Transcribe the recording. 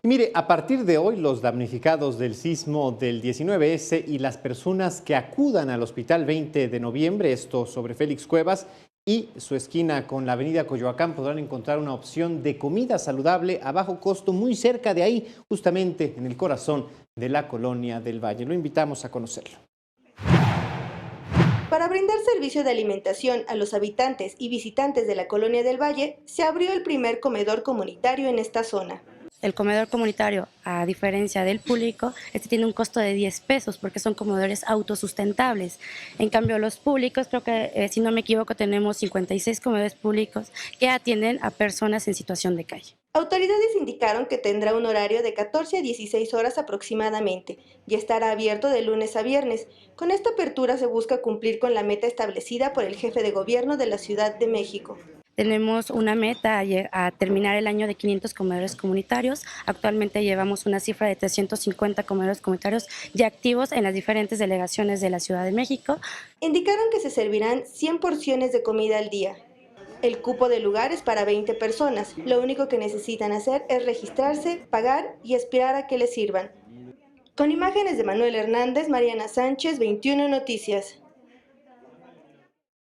Mire, a partir de hoy, los damnificados del sismo del 19S y las personas que acudan al Hospital 20 de Noviembre, esto sobre Félix Cuevas, y su esquina con la avenida Coyoacán, podrán encontrar una opción de comida saludable a bajo costo muy cerca de ahí, justamente en el corazón de la Colonia del Valle. Lo invitamos a conocerlo. Para brindar servicio de alimentación a los habitantes y visitantes de la Colonia del Valle, se abrió el primer comedor comunitario en esta zona. El comedor comunitario, a diferencia del público, tiene un costo de 10 pesos porque son comedores autosustentables. En cambio, los públicos, creo que, si no me equivoco, tenemos 56 comedores públicos que atienden a personas en situación de calle. Autoridades indicaron que tendrá un horario de 14 a 16 horas aproximadamente y estará abierto de lunes a viernes. Con esta apertura se busca cumplir con la meta establecida por el jefe de gobierno de la Ciudad de México. Tenemos una meta a terminar el año de 500 comedores comunitarios. Actualmente llevamos una cifra de 350 comedores comunitarios ya activos en las diferentes delegaciones de la Ciudad de México. Indicaron que se servirán 100 porciones de comida al día. El cupo de lugar es para 20 personas. Lo único que necesitan hacer es registrarse, pagar y esperar a que les sirvan. Con imágenes de Manuel Hernández, Mariana Sánchez, 21 Noticias.